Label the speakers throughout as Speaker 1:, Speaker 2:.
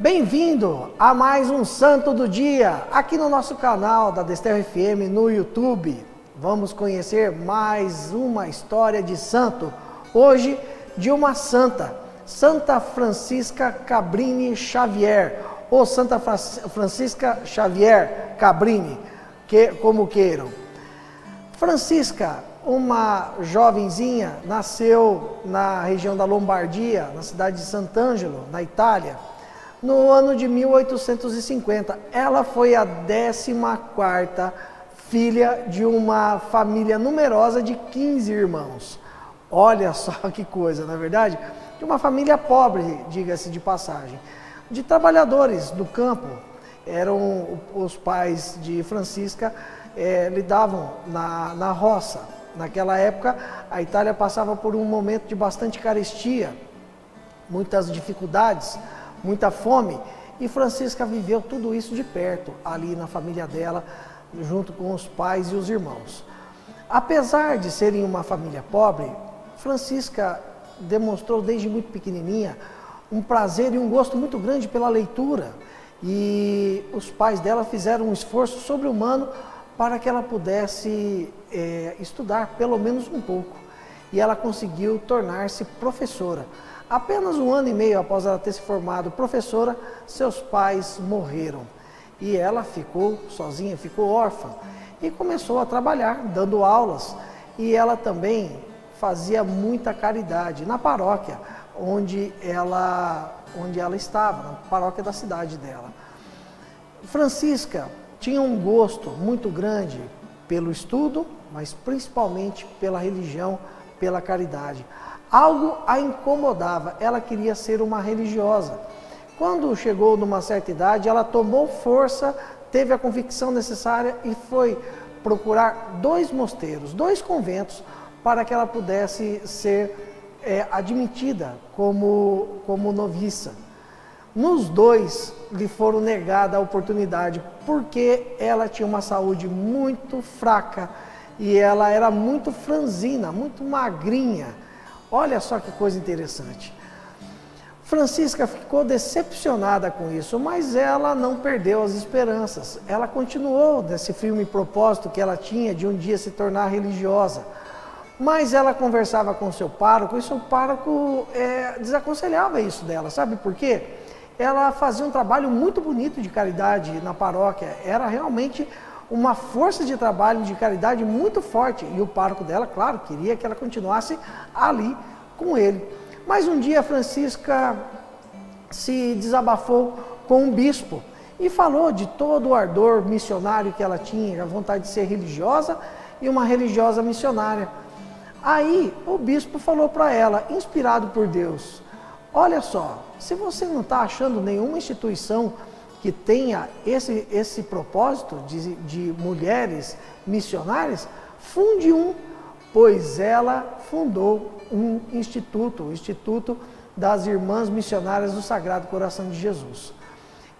Speaker 1: Bem-vindo a mais um Santo do Dia, aqui no nosso canal da Desterro FM no YouTube. Vamos conhecer mais uma história de santo, hoje de uma santa, Santa Francisca Cabrini Xavier, ou Santa Francisca Xavier Cabrini, como queiram. Francisca, uma jovenzinha, nasceu na região da Lombardia, na cidade de Sant'Angelo, na Itália, no ano de 1850. Ela foi a 14ª filha de uma família numerosa de 15 irmãos. Olha só que coisa, não é verdade? De uma família pobre, diga-se de passagem, de trabalhadores do campo. Eram os pais de Francisca, lidavam na roça. Naquela época, a Itália passava por um momento de bastante carestia, muitas dificuldades, muita fome, e Francisca viveu tudo isso de perto, ali na família dela, junto com os pais e os irmãos. Apesar de serem uma família pobre, Francisca demonstrou desde muito pequenininha um prazer e um gosto muito grande pela leitura, e os pais dela fizeram um esforço sobre-humano para que ela pudesse estudar pelo menos um pouco, e ela conseguiu tornar-se professora. Apenas 1 ano e meio após ela ter se formado professora, seus pais morreram e ela ficou sozinha, ficou órfã e começou a trabalhar, dando aulas, e ela também fazia muita caridade na paróquia onde ela estava, na paróquia da cidade dela. Francisca tinha um gosto muito grande pelo estudo, mas principalmente pela religião, pela caridade. Algo a incomodava, ela queria ser uma religiosa. Quando chegou numa certa idade, ela tomou força, teve a convicção necessária e foi procurar 2 mosteiros, 2 conventos, para que ela pudesse ser admitida como noviça. Nos 2 lhe foram negada a oportunidade, porque ela tinha uma saúde muito fraca e ela era muito franzina, muito magrinha. Olha só que coisa interessante. Francisca ficou decepcionada com isso, mas ela não perdeu as esperanças. Ela continuou nesse firme propósito que ela tinha de um dia se tornar religiosa. Mas ela conversava com seu pároco e seu pároco desaconselhava isso dela. Sabe por quê? Ela fazia um trabalho muito bonito de caridade na paróquia. Era realmente uma força de trabalho de caridade muito forte, e o pároco dela, claro, queria que ela continuasse ali com ele. Mas um dia Francisca se desabafou com um bispo e falou de todo o ardor missionário que ela tinha, a vontade de ser religiosa e uma religiosa missionária. Aí o bispo falou para ela, inspirado por Deus: olha só, se você não está achando nenhuma instituição que tenha esse propósito de mulheres missionárias, funde um, pois ela fundou um instituto, o Instituto das Irmãs Missionárias do Sagrado Coração de Jesus.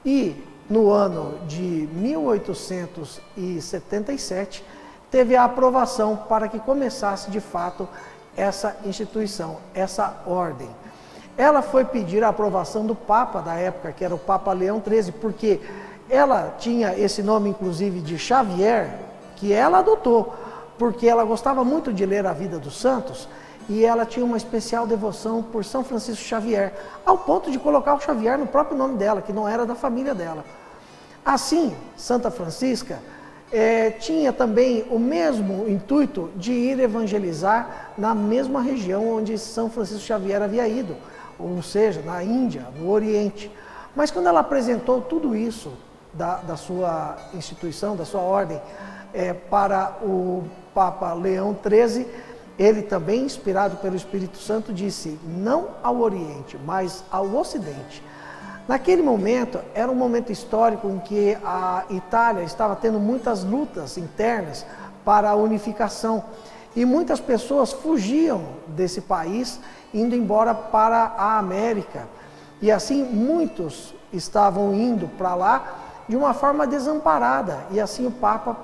Speaker 1: E no ano de 1877, teve a aprovação para que começasse de fato essa instituição, essa ordem. Ela foi pedir a aprovação do Papa da época, que era o Papa Leão XIII, porque ela tinha esse nome, inclusive, de Xavier, que ela adotou, porque ela gostava muito de ler a vida dos santos, e ela tinha uma especial devoção por São Francisco Xavier, ao ponto de colocar o Xavier no próprio nome dela, que não era da família dela. Assim, Santa Francisca tinha também o mesmo intuito de ir evangelizar na mesma região onde São Francisco Xavier havia ido, ou seja, na Índia, no Oriente. Mas quando ela apresentou tudo isso da sua instituição, da sua ordem, para o Papa Leão XIII, ele também, inspirado pelo Espírito Santo, disse: não ao Oriente, mas ao Ocidente. Naquele momento, era um momento histórico em que a Itália estava tendo muitas lutas internas para a unificação, e muitas pessoas fugiam desse país, indo embora para a América. E assim, muitos estavam indo para lá de uma forma desamparada. E assim o Papa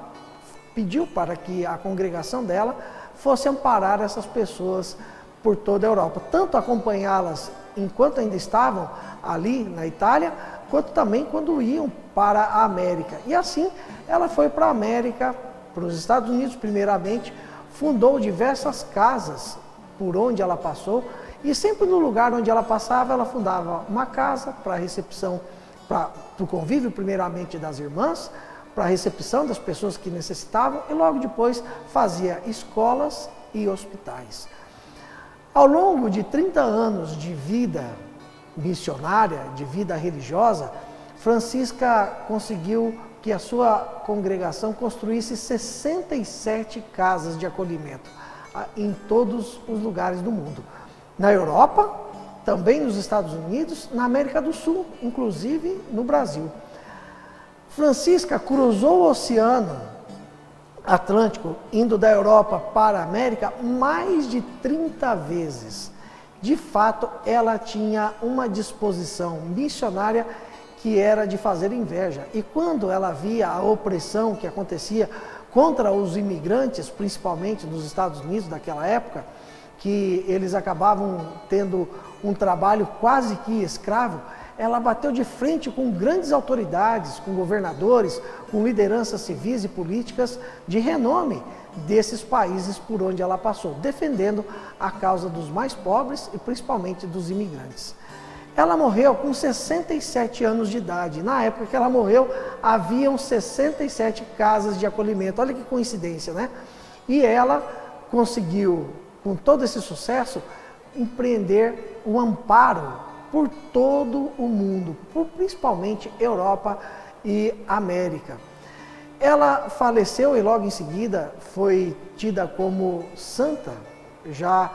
Speaker 1: pediu para que a congregação dela fosse amparar essas pessoas por toda a Europa, tanto acompanhá-las enquanto ainda estavam ali na Itália, quanto também quando iam para a América. E assim ela foi para a América, para os Estados Unidos primeiramente, fundou diversas casas por onde ela passou, e sempre no lugar onde ela passava, ela fundava uma casa para a recepção, para o convívio primeiramente das irmãs, para a recepção das pessoas que necessitavam, e logo depois fazia escolas e hospitais. Ao longo de 30 anos de vida missionária, de vida religiosa, Francisca conseguiu que a sua congregação construísse 67 casas de acolhimento em todos os lugares do mundo. Na Europa, também nos Estados Unidos, na América do Sul, inclusive no Brasil. Francisca cruzou o Oceano Atlântico, indo da Europa para a América, mais de 30 vezes. De fato, ela tinha uma disposição missionária que era de fazer inveja. E quando ela via a opressão que acontecia contra os imigrantes, principalmente nos Estados Unidos daquela época, que eles acabavam tendo um trabalho quase que escravo, ela bateu de frente com grandes autoridades, com governadores, com lideranças civis e políticas de renome desses países por onde ela passou, defendendo a causa dos mais pobres e principalmente dos imigrantes. Ela morreu com 67 anos de idade. Na época que ela morreu, haviam 67 casas de acolhimento. Olha que coincidência, né? E ela conseguiu, com todo esse sucesso, empreender um amparo por todo o mundo, principalmente Europa e América. Ela faleceu e logo em seguida foi tida como santa, já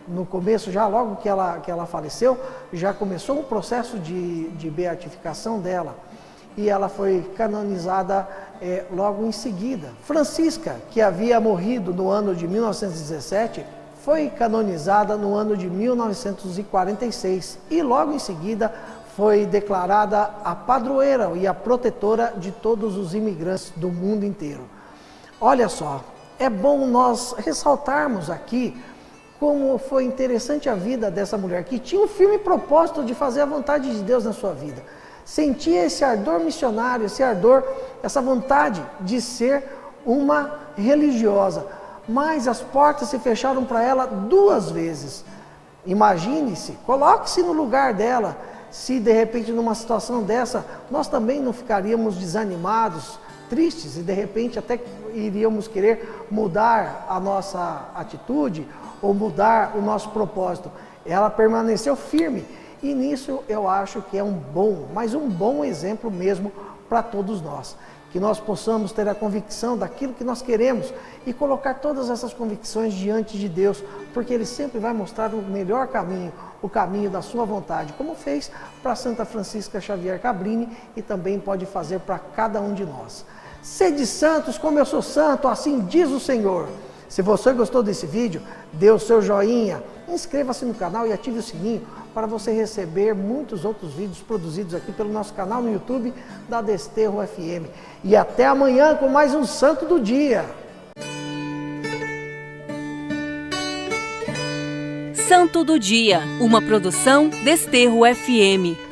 Speaker 1: no começo, já logo que ela faleceu, já começou um processo de beatificação dela e ela foi canonizada logo em seguida. Francisca, que havia morrido no ano de 1917, foi canonizada no ano de 1946 e logo em seguida foi declarada a padroeira e a protetora de todos os imigrantes do mundo inteiro. Olha só, é bom nós ressaltarmos aqui como foi interessante a vida dessa mulher, que tinha um firme propósito de fazer a vontade de Deus na sua vida. Sentia esse ardor missionário, esse ardor, essa vontade de ser uma religiosa. Mas as portas se fecharam para ela 2 vezes. Imagine-se, coloque-se no lugar dela, se de repente numa situação dessa, nós também não ficaríamos desanimados, tristes e de repente até iríamos querer mudar a nossa atitude ou mudar o nosso propósito. Ela permaneceu firme e nisso eu acho que é um bom exemplo mesmo para todos nós. Que nós possamos ter a convicção daquilo que nós queremos e colocar todas essas convicções diante de Deus, porque Ele sempre vai mostrar o melhor caminho, o caminho da sua vontade, como fez para Santa Francisca Xavier Cabrini e também pode fazer para cada um de nós. Sede santos como eu sou santo, assim diz o Senhor. Se você gostou desse vídeo, dê o seu joinha, inscreva-se no canal e ative o sininho para você receber muitos outros vídeos produzidos aqui pelo nosso canal no YouTube da Desterro FM. E até amanhã com mais um Santo do Dia.
Speaker 2: Santo do Dia, uma produção Desterro FM.